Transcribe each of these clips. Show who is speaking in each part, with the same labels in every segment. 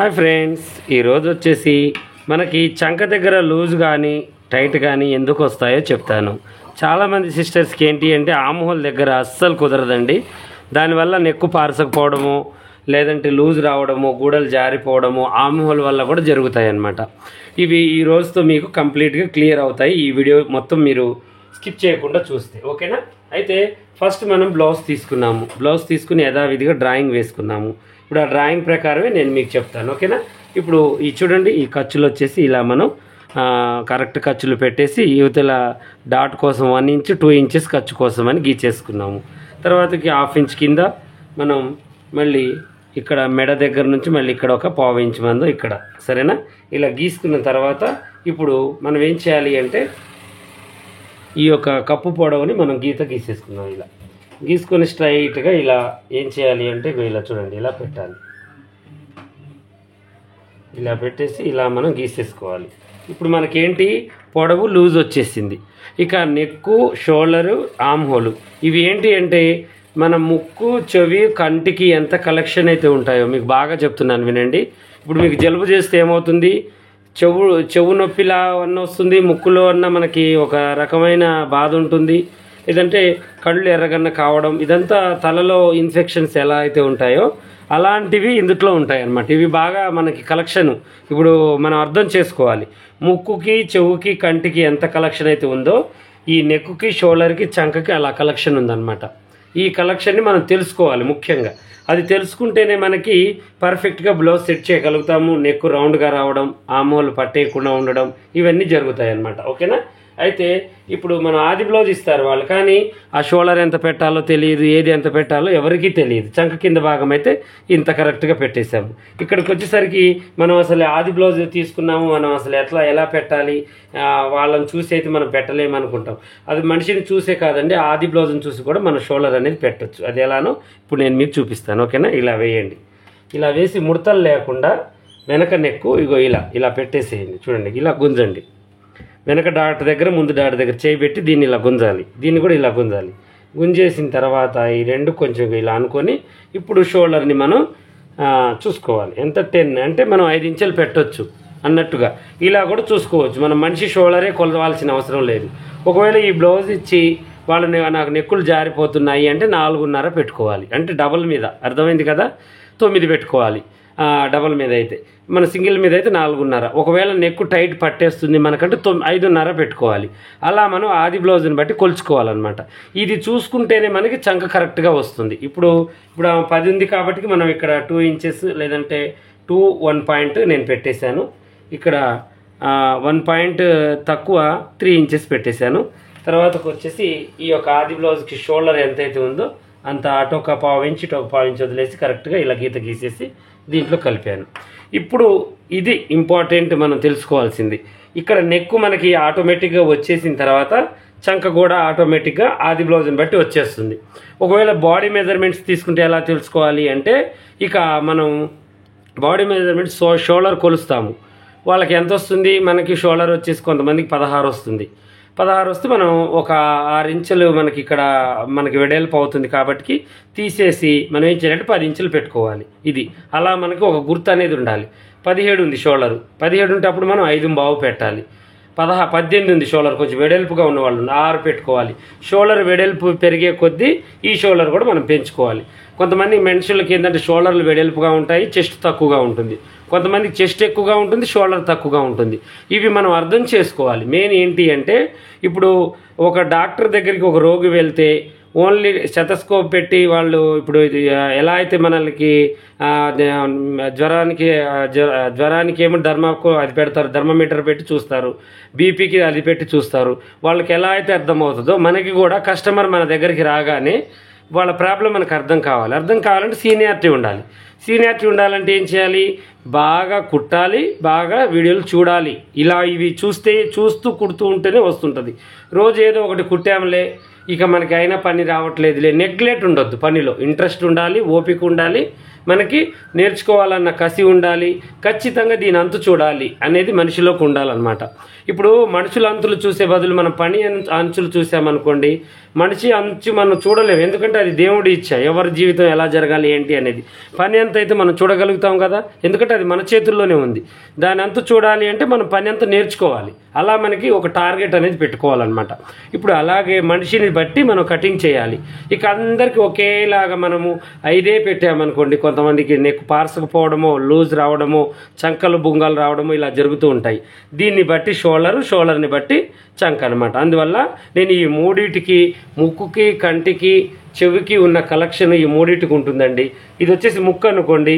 Speaker 1: Hi friends, ఈరోజు వచ్చేసి మనకి చంక దగ్గర లూజ్ కానీ టైట్ కానీ ఎందుకు వస్తాయో చెప్తాను. చాలామంది సిస్టర్స్కి ఏంటి అంటే ఆమ్హోల్ దగ్గర అస్సలు కుదరదండి. దానివల్ల నెక్కు పారసకపోవడము, లేదంటే లూజ్ రావడము, గూడలు జారిపోవడము ఆమ్హోల్ వల్ల కూడా జరుగుతాయి అన్నమాట. ఇవి ఈ రోజుతో మీకు కంప్లీట్గా క్లియర్ అవుతాయి. ఈ వీడియో మొత్తం మీరు స్కిప్ చేయకుండా చూస్తే ఓకేనా. అయితే ఫస్ట్ మనం బ్లౌజ్ తీసుకున్నాము. బ్లౌజ్ తీసుకుని యథావిధిగా డ్రాయింగ్ వేసుకున్నాము. ఇప్పుడు ఆ డ్రాయింగ్ ప్రకారమే నేను మీకు చెప్తాను ఓకేనా. ఇప్పుడు ఈ చూడండి, ఈ ఖర్చులు వచ్చేసి ఇలా మనం కరెక్ట్ ఖర్చులు పెట్టేసి యువతల డాట్ కోసం 1 ఇంచ్ 2 ఇంచెస్ ఖర్చు కోసం అని గీచేసుకున్నాము. తర్వాతకి 1/2 ఇంచ్ కింద మనం మళ్ళీ ఇక్కడ మెడ దగ్గర నుంచి మళ్ళీ ఇక్కడ ఒక 1/4 ఇంచ్ మందు ఇక్కడ, సరేనా. ఇలా గీసుకున్న తర్వాత ఇప్పుడు మనం ఏం చేయాలి అంటే ఈ యొక్క కప్పు పొడవుని మనం గీసేసుకున్నాం. ఇలా గీసుకొని స్ట్రైట్గా ఇలా ఏం చేయాలి అంటే ఇలా చూడండి, ఇలా పెట్టాలి. ఇలా పెట్టేసి ఇలా మనం గీసేసుకోవాలి. ఇప్పుడు మనకేంటి పొడవు లూజ్ వచ్చేసింది. ఇక నెక్కు, షోల్డరు, ఆమ్ హోలు ఇవి ఏంటి అంటే మన ముక్కు, చెవి, కంటికి ఎంత కలెక్షన్ అయితే ఉంటాయో మీకు బాగా చెప్తున్నాను వినండి. ఇప్పుడు మీకు జలుబు చేస్తే ఏమవుతుంది, చెవు నొప్పిలా అన్న వస్తుంది, ముక్కులో అన్న మనకి ఒక రకమైన బాధ ఉంటుంది, లేదంటే కళ్ళు ఎర్రగన్న కావడం, ఇదంతా తలలో ఇన్ఫెక్షన్స్ ఎలా అయితే ఉంటాయో అలాంటివి ఇందులో ఉంటాయి అన్నమాట. ఇవి బాగా మనకి కలెక్షన్ ఇప్పుడు మనం అర్థం చేసుకోవాలి. ముక్కుకి, చెవుకి, కంటికి ఎంత కలెక్షన్ అయితే ఉందో ఈ నెక్కుకి, షోల్డర్కి, చంకకి అలా కలెక్షన్ ఉందన్నమాట. ఈ కలెక్షన్ని మనం తెలుసుకోవాలి ముఖ్యంగా. అది తెలుసుకుంటేనే మనకి పర్ఫెక్ట్గా బ్లౌజ్ సెట్ చేయగలుగుతాము. నెక్కు రౌండ్గా రావడం, ఆమోలు పట్టేయకుండా ఉండడం ఇవన్నీ జరుగుతాయి అన్నమాట ఓకేనా. అయితే ఇప్పుడు మనం ఆది బ్లౌజ్ ఇస్తారు వాళ్ళు, కానీ ఆ షోల్డర్ ఎంత పెట్టాలో తెలియదు, ఏది ఎంత పెట్టాలో ఎవరికీ తెలియదు. చంక కింద భాగం అయితే ఇంత కరెక్ట్గా పెట్టేశాము. ఇక్కడికి వచ్చేసరికి మనం అసలు ఆది బ్లౌజ్ తీసుకున్నాము, మనం అసలు ఎలా పెట్టాలి వాళ్ళని చూసి అయితే మనం పెట్టలేము అనుకుంటాం. అది మనిషిని చూసే కాదండి, ఆది బ్లౌజ్ని చూసి కూడా మన షోల్డర్ అనేది పెట్టచ్చు. అది ఎలానో ఇప్పుడు నేను మీకు చూపిస్తాను ఓకేనా. ఇలా వేయండి. ఇలా వేసి ముడతలు లేకుండా వెనక నెక్కు ఇగో ఇలా పెట్టేసేయండి. చూడండి, ఇలా గుంజండి. వెనక డాట్ దగ్గర, ముందు డాట్ దగ్గర చేయి పెట్టి దీన్ని ఇలా గుంజాలి, దీన్ని కూడా ఇలా గుంజాలి. గుంజేసిన తర్వాత ఈ రెండు కొంచెం ఇలా అనుకొని ఇప్పుడు షోల్డర్ని మనం చూసుకోవాలి. ఎంత 10 అంటే మనం 5 ఇంచులు పెట్టవచ్చు అన్నట్టుగా ఇలా కూడా చూసుకోవచ్చు. మనం మనిషి షోల్డరే కొలవాల్సిన అవసరం లేదు. ఒకవేళ ఈ బ్లౌజ్ ఇచ్చి వాళ్ళని నాకు నెక్కులు జారిపోతున్నాయి అంటే 4.5 పెట్టుకోవాలి, అంటే డబల్ మీద, అర్థమైంది కదా. 9 పెట్టుకోవాలి డబల్ మీద అయితే. మన సింగిల్ మీద అయితే 4.5. ఒకవేళ నెక్కు టైట్ పట్టేస్తుంది మనకంటే 5.5 పెట్టుకోవాలి. అలా మనం ఆది బ్లౌజ్ని బట్టి కొలుచుకోవాలన్నమాట. ఇది చూసుకుంటేనే మనకి చంక కరెక్ట్గా వస్తుంది. ఇప్పుడు 10 ఉంది కాబట్టి మనం ఇక్కడ 2 ఇంచెస్ లేదంటే 1 పాయింట్ నేను పెట్టేశాను. ఇక్కడ 1 పాయింట్ తక్కువ 3 ఇంచెస్ పెట్టేశాను. తర్వాతకు వచ్చేసి ఈ యొక్క ఆది బ్లౌజ్కి షోల్డర్ ఎంతైతే ఉందో అంత అటు ఒక 1/4 ఇంచ్, ఇటు ఒక 1/4 ఇంచ్ వదిలేసి కరెక్ట్గా ఇలా గీసేసి దీంట్లో కలిపాను. ఇప్పుడు ఇది ఇంపార్టెంట్ మనం తెలుసుకోవాల్సింది. ఇక్కడ నెక్కు మనకి ఆటోమేటిక్గా వచ్చేసిన తర్వాత చంక కూడా ఆటోమేటిక్గా ఆది బ్లౌజ్ని బట్టి వచ్చేస్తుంది. ఒకవేళ బాడీ మెజర్మెంట్స్ తీసుకుంటే ఎలా తెలుసుకోవాలి అంటే ఇక మనం బాడీ మెజర్మెంట్స్ షోల్డర్ కొలుస్తాము. వాళ్ళకి ఎంత వస్తుంది, మనకి షోల్డర్ వచ్చేసి కొంతమందికి 16 వస్తుంది. 16 వస్తే మనం ఒక 6 ఇంచులు మనకి ఇక్కడ మనకి వెడల్పు అవుతుంది కాబట్టి తీసేసి మనం ఏం చేయాలంటే 10 ఇంచులు పెట్టుకోవాలి. ఇది అలా మనకి ఒక గుర్తు అనేది ఉండాలి. 17 ఉంది షోల్డరు, 17 ఉంటే అప్పుడు మనం 5.5 పెట్టాలి. 18 ఉంది షోల్డర్, కొంచెం వెడల్పుగా ఉన్న వాళ్ళు 6 పెట్టుకోవాలి. షోల్డర్ వెడల్పు పెరిగే కొద్దీ ఈ షోల్డర్ కూడా మనం పెంచుకోవాలి. కొంతమంది మనుషులకి ఏంటంటే షోల్డర్లు వెడల్పుగా ఉంటాయి, చెస్ట్ తక్కువగా ఉంటుంది. కొంతమందికి చెస్ట్ ఎక్కువగా ఉంటుంది, షోల్డర్ తక్కువగా ఉంటుంది. ఇవి మనం అర్థం చేసుకోవాలి. మెయిన్ ఏంటి అంటే ఇప్పుడు ఒక డాక్టర్ దగ్గరికి ఒక రోగి వెళ్తే ఓన్లీ స్టెతస్కోప్ పెట్టి వాళ్ళు ఇప్పుడు ఎలా అయితే మనకి జ్వరానికి ఏమో అది పెడతారు, థర్మోమీటర్ పెట్టి చూస్తారు, బీపీకి అది పెట్టి చూస్తారు. వాళ్ళకి ఎలా అయితే అర్థమవుతుందో మనకి కూడా కస్టమర్ మన దగ్గరికి రాగానే వాళ్ళ ప్రాబ్లం మనకు అర్థం కావాలంటే సీనియారిటీ ఉండాలి. సీనియారిటీ ఉండాలంటే ఏం చేయాలి, బాగా కుట్టాలి, బాగా వీడియోలు చూడాలి. ఇలా ఇవి చూస్తూ కుడుతూ ఉంటేనే వస్తుంటుంది. రోజు ఏదో ఒకటి కుట్టాములే ఇక మనకి అయినా పని రావట్లేదులే, నెగ్లెక్ట్ ఉండొద్దు. పనిలో ఇంట్రెస్ట్ ఉండాలి, ఓపిక ఉండాలి, మనకి నేర్చుకోవాలన్న కసి ఉండాలి, ఖచ్చితంగా దీని అంతు చూడాలి అనేది మనిషిలోకి ఉండాలన్నమాట. ఇప్పుడు మనుషుల అంతులు చూసే బదులు మనం పని అంచులు చూసామనుకోండి, మనిషి అంచు మనం చూడలేము. ఎందుకంటే అది దేవుడి ఇచ్చ, ఎవరి జీవితం ఎలా జరగాలి ఏంటి అనేది. పని అంత అయితే మనం చూడగలుగుతాం కదా, ఎందుకంటే అది మన చేతుల్లోనే ఉంది. దాని అంత చూడాలి అంటే మనం పని అంతా నేర్చుకోవాలి. అలా మనకి ఒక టార్గెట్ అనేది పెట్టుకోవాలన్నమాట. ఇప్పుడు అలాగే మనిషిని బట్టి మనం కటింగ్ చేయాలి. ఇక అందరికీ ఒకేలాగా మనము 5 పెట్టామనుకోండి, కొంతమందికి నెక్ పార్సకపోవడమో, లూజ్ రావడమో, చంకలు బుంగలు రావడమో ఇలా జరుగుతూ ఉంటాయి. దీన్ని బట్టి షోల్డర్ని బట్టి చంక అనమాట. అందువల్ల నేను ఈ మూడిటికి, ముక్కుకి, కంటికి, చెవికి ఉన్న కలెక్షన్ ఈ మూడిటికి ఉంటుందండి. ఇది వచ్చేసి ముక్కు అనుకోండి,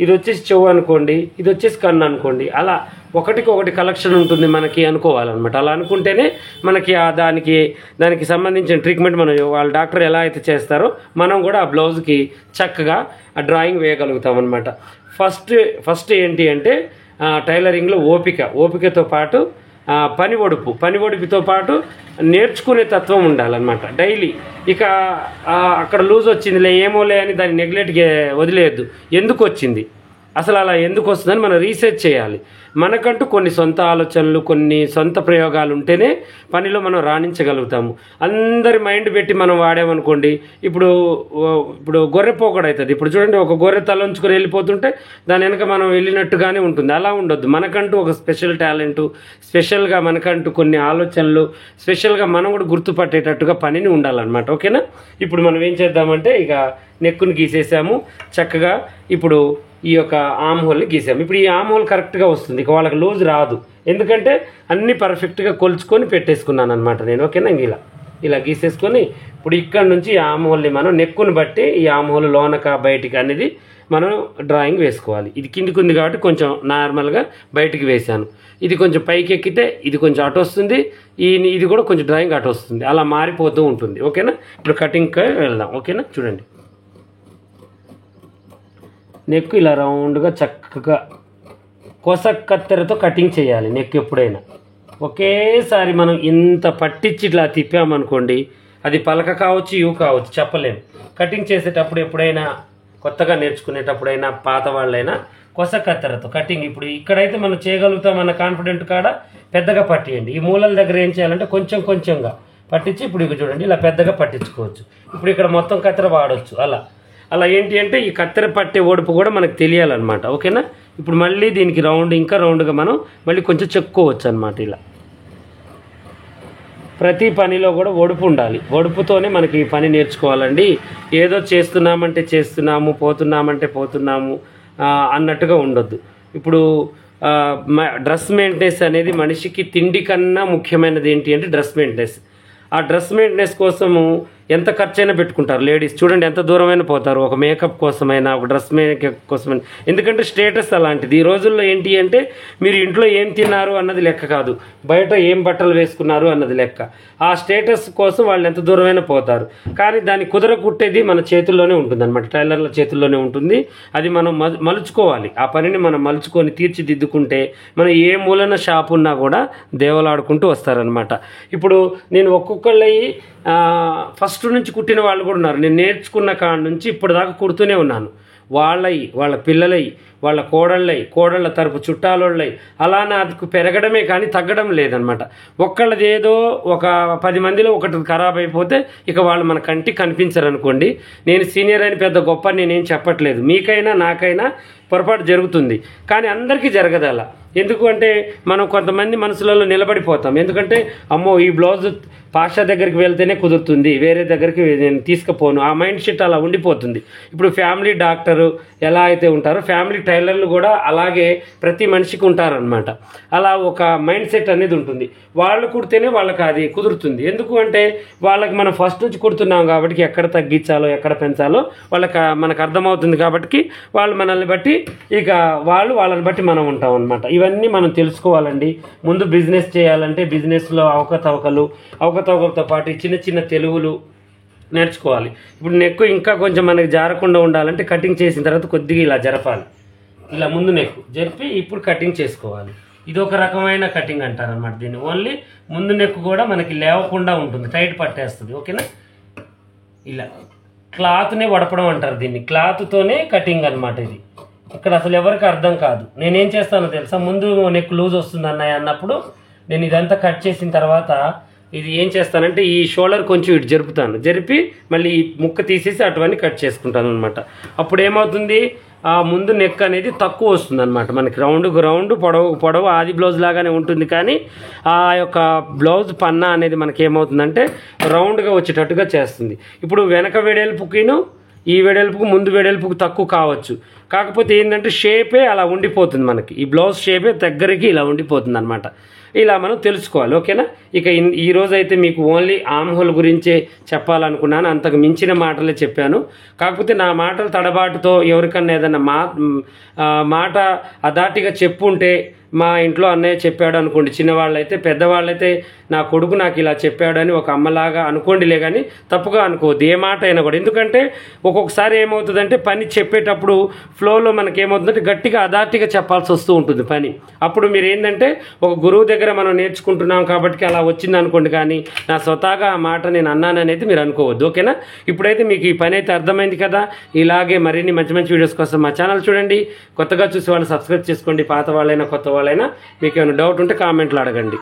Speaker 1: ఇది వచ్చేసి చెవు అనుకోండి, ఇది వచ్చేసి కన్ను అనుకోండి. అలా ఒకటికొకటి కలెక్షన్ ఉంటుంది మనకి అనుకోవాలన్నమాట. అలా అనుకుంటేనే మనకి దానికి సంబంధించిన ట్రీట్మెంట్ మనం వాళ్ళ డాక్టర్ ఎలా అయితే చేస్తారో మనం కూడా ఆ బ్లౌజ్కి చక్కగా ఆ డ్రాయింగ్ వేయగలుగుతాం అనమాట. ఫస్ట్ ఏంటి అంటే టైలరింగ్లో ఓపికతో పాటు పని ఒడిపితో పాటు నేర్చుకునే తత్వం ఉండాలన్నమాట డైలీ. ఇక అక్కడ లూజ్ వచ్చిందిలే ఏమోలే అని దాన్ని నెగ్లెక్ట్గా వదిలేయద్దు. ఎందుకు వచ్చింది, అసలు అలా ఎందుకు వస్తుందని మనం రీసెర్చ్ చేయాలి. మనకంటూ కొన్ని సొంత ఆలోచనలు, కొన్ని సొంత ప్రయోగాలు ఉంటేనే పనిలో మనం రాణించగలుగుతాము. అందరి మైండ్ పెట్టి మనం వాడామనుకోండి, ఇప్పుడు గొర్రె పోకడు అవుతుంది. ఇప్పుడు చూడండి, ఒక గొర్రె తలంచుకొని వెళ్ళిపోతుంటే దాని వెనక మనం వెళ్ళినట్టుగానే ఉంటుంది. అలా ఉండొద్దు. మనకంటూ ఒక స్పెషల్ టాలెంటు, స్పెషల్గా మనకంటూ కొన్ని ఆలోచనలు, స్పెషల్గా మనం కూడా గుర్తుపట్టేటట్టుగా పనిని ఉండాలన్నమాట. ఓకేనా? ఇప్పుడు మనం ఏం చేద్దామంటే, ఇక నెక్కుని గీసేసాము చక్కగా. ఇప్పుడు ఈ యొక్క ఆమ్ హోల్ని గీసాము. ఇప్పుడు ఈ ఆమ్ హోల్ కరెక్ట్గా వస్తుంది, ఇక వాళ్ళకి లూజ్ రాదు. ఎందుకంటే అన్నీ పర్ఫెక్ట్గా కొలుచుకొని పెట్టేసుకున్నాను అనమాట నేను. ఓకేనా? ఇలా గీసేసుకొని ఇప్పుడు ఇక్కడ నుంచి ఈ ఆమ్ హోల్ని మనం నెక్కుని బట్టి ఈ ఆమ్ హోల్ లోనక బయటికి అనేది మనం డ్రాయింగ్ వేసుకోవాలి. ఇది కిందికి ఉంది కాబట్టి కొంచెం నార్మల్గా బయటికి వేసాను. ఇది కొంచెం పైకి ఎక్కితే ఇది కొంచెం అటు వస్తుంది, ఇది కూడా కొంచెం డ్రాయింగ్ అటు వస్తుంది. అలా మారిపోతూ ఉంటుంది. ఓకేనా? ఇప్పుడు కటింగ్కి వెళ్దాం. ఓకేనా? చూడండి, నెక్ ఇలా రౌండ్గా చక్కగా కొస కత్తెరతో కటింగ్ చేయాలి. నెక్ ఎప్పుడైనా ఒకేసారి మనం ఇంత పట్టించి ఇట్లా తిప్పామనుకోండి, అది పలక కావచ్చు, ఇవి కావచ్చు, చెప్పలేము. కటింగ్ చేసేటప్పుడు ఎప్పుడైనా కొత్తగా నేర్చుకునేటప్పుడైనా పాత వాళ్ళైనా కొస కత్తెరతో కటింగ్. ఇప్పుడు ఇక్కడైతే మనం చేయగలుగుతామన్న కాన్ఫిడెంట్ కాడ పెద్దగా పట్టియండి. ఈ మూలల దగ్గర ఏం చేయాలంటే కొంచెంగా పట్టించి, ఇప్పుడు ఇక చూడండి ఇలా పెద్దగా పట్టించుకోవచ్చు. ఇప్పుడు ఇక్కడ మొత్తం కత్తెర వాడవచ్చు. అలా ఏంటి అంటే ఈ కత్తెర పట్టే ఓడుపు కూడా మనకు తెలియాలన్నమాట. ఓకేనా? ఇప్పుడు మళ్ళీ దీనికి ఇంకా రౌండ్గా మనం మళ్ళీ కొంచెం చెక్కుకోవచ్చు అనమాట. ఇలా ప్రతి పనిలో కూడా ఒడుపు ఉండాలి. ఒడుపుతోనే మనకి ఈ పని నేర్చుకోవాలండి. ఏదో చేస్తున్నాము, పోతున్నాము అన్నట్టుగా ఉండొద్దు. ఇప్పుడు డ్రెస్ మెయింటెనెన్స్ అనేది మనిషికి తిండి కన్నా ముఖ్యమైనది ఏంటి అంటే డ్రెస్ మెయింటెనెన్స్. ఆ డ్రెస్ మెయింటెనెన్స్ కోసము ఎంత ఖర్చైనా పెట్టుకుంటారు లేడీస్. చూడండి, ఎంత దూరమైనా పోతారు ఒక మేకప్ కోసమైనా, ఒక డ్రెస్ మేకప్ కోసమైనా. ఎందుకంటే స్టేటస్ అలాంటిది. ఈ రోజుల్లో ఏంటి అంటే మీరు ఇంట్లో ఏం తిన్నారు అన్నది లెక్క కాదు, బయట ఏం బట్టలు వేసుకున్నారు అన్నది లెక్క. ఆ స్టేటస్ కోసం వాళ్ళు ఎంత దూరమైనా పోతారు. కానీ దాన్ని కుదరకుట్టేది మన చేతుల్లోనే ఉంటుంది అనమాట, టైలర్ల చేతుల్లోనే ఉంటుంది. అది మనం మలుచుకోవాలి. ఆ పనిని మనం మలుచుకొని తీర్చిదిద్దుకుంటే మనం ఏ మూలన షాప్ ఉన్నా కూడా దేవలాడుకుంటూ వస్తారనమాట. ఇప్పుడు నేను ఒక్కొక్కళ్ళయి ఫస్ట్ నుంచి కుట్టిన వాళ్ళు కూడా ఉన్నారు. నేను నేర్చుకున్న కాడ నుంచి ఇప్పటిదాకా కుడుతూనే ఉన్నాను. వాళ్ళ పిల్లలై, వాళ్ళ కోడళ్ళ తరపు చుట్టాలోళ్ళై, అలా నాకు పెరగడమే కానీ తగ్గడం లేదనమాట. ఒక్కళ్ళది ఏదో ఒక 10 మందిలో ఒకటి ఖరాబ్ అయిపోతే ఇక వాళ్ళు మన కంటికి కనిపించరు అనుకోండి. నేను సీనియర్ అని పెద్ద గొప్ప నేనేం చెప్పట్లేదు. మీకైనా నాకైనా పొరపాటు జరుగుతుంది, కానీ అందరికీ జరగదు అలా. ఎందుకు అంటే మనం కొంతమంది మనసులలో నిలబడిపోతాం. ఎందుకంటే అమ్మో ఈ బ్లౌజ్ పాషా దగ్గరికి వెళ్తేనే కుదురుతుంది, వేరే దగ్గరికి నేను తీసుకుపోను, ఆ మైండ్ సెట్ అలా ఉండిపోతుంది. ఇప్పుడు ఫ్యామిలీ డాక్టరు ఎలా అయితే ఉంటారో ఫ్యామిలీ టైలర్లు కూడా అలాగే ప్రతి మనిషికి ఉంటారనమాట. అలా ఒక మైండ్ సెట్ అనేది ఉంటుంది. వాళ్ళు కుడితేనే వాళ్ళకి అది కుదురుతుంది. ఎందుకు అంటే వాళ్ళకి మనం ఫస్ట్ నుంచి కుడుతున్నాం కాబట్టి ఎక్కడ తగ్గించాలో ఎక్కడ పెంచాలో మనకు అర్థమవుతుంది. కాబట్టి వాళ్ళు మనల్ని బట్టి ఇక వాళ్ళని బట్టి మనం ఉంటాం అనమాట. ఇవన్నీ మనం తెలుసుకోవాలండి. ముందు బిజినెస్ చేయాలంటే బిజినెస్లో అవకతవకలతో పాటు చిన్న తెలుగులు నేర్చుకోవాలి. ఇప్పుడు నెక్కు ఇంకా కొంచెం మనకి జారకుండా ఉండాలంటే కటింగ్ చేసిన తర్వాత కొద్దిగా ఇలా జరపాలి. ఇలా ముందు నెక్కు జరిపి ఇప్పుడు కటింగ్ చేసుకోవాలి. ఇది ఒక రకమైన కటింగ్ అంటారనమాట. దీన్ని ఓన్లీ ముందు నెక్కు కూడా మనకి లేవకుండా ఉంటుంది, టైట్ పట్టేస్తుంది. ఓకేనా? ఇలా క్లాత్నే వడపడం అంటారు దీన్ని. క్లాత్తోనే కటింగ్ అనమాట ఇది. ఇక్కడ అసలు ఎవరికి అర్థం కాదు. నేనేం చేస్తానో తెలుసా, ముందు నెక్ లూజ్ వస్తుంది అన్నయ్య అన్నప్పుడు నేను ఇదంతా కట్ చేసిన తర్వాత ఇది ఏం చేస్తానంటే ఈ షోల్డర్ కొంచెం ఇటు జరుపుతాను, జరిపి మళ్ళీ ఈ ముక్క తీసేసి అటువన్నీ కట్ చేసుకుంటాను అనమాట. అప్పుడు ఏమవుతుంది, ఆ ముందు నెక్ అనేది తక్కువ వస్తుంది అనమాట. మనకి రౌండ్ పొడవు ఆది బ్లౌజ్ లాగానే ఉంటుంది, కానీ ఆ యొక్క బ్లౌజ్ పన్నా అనేది మనకి ఏమవుతుందంటే రౌండ్గా వచ్చేటట్టుగా చేస్తుంది. ఇప్పుడు వెనక వెడల్పుకిను ఈ వెడల్పుకు ముందు వెడల్పుకు తక్కువ కావచ్చు, కాకపోతే ఏంటంటే షేపే అలా ఉండిపోతుంది మనకి. ఈ బ్లౌజ్ షేపే దగ్గరికి ఇలా ఉండిపోతుంది అనమాట. ఇలా మనం తెలుసుకోవాలి. ఓకేనా. ఇక ఈరోజు అయితే మీకు ఓన్లీ ఆమ్ హోల్ గురించే చెప్పాలనుకున్నాను, అంతకు మించిన మాటలే చెప్పాను. కాకపోతే నా మాటల తడబాటుతో ఎవరికన్నా ఏదన్నా మాట అదాటిగా చెప్పుంటే, మా ఇంట్లో అన్నయ్య చెప్పాడు అనుకోండి, చిన్నవాళ్ళైతే, పెద్దవాళ్ళైతే నా కొడుకు నాకు ఇలా చెప్పాడు అని ఒక అమ్మలాగా అనుకోండిలే, కానీ తప్పుగా అనుకోవద్దు ఏ మాట అయినా కూడా. ఎందుకంటే ఒక్కొక్కసారి ఏమవుతుందంటే పని చెప్పేటప్పుడు ఫ్లోలో మనకి ఏమవుతుందంటే గట్టిగా అదాటిగా చెప్పాల్సి వస్తూ ఉంటుంది పని. అప్పుడు మీరు ఏంటంటే ఒక గురువు దగ్గర మనం నేర్చుకుంటున్నాం కాబట్టి అలా వచ్చింది అనుకోండి, కానీ నా స్వతహాగా ఆ మాట నేను అన్నాను అనేది మీరు అనుకోవద్దు. ఓకేనా. ఇప్పుడైతే మీకు ఈ పని అయితే అర్థమైంది కదా. ఇలాగే మరిన్ని మంచి మంచి వీడియోస్ కోసం మా ఛానల్ చూడండి. కొత్తగా చూసే వాళ్ళు సబ్స్క్రైబ్ చేసుకోండి, పాత వాళ్ళైనా కొత్త వాళ్ళైనా. మీకు ఏమైనా డౌట్ ఉంటే కామెంట్లు అడగండి.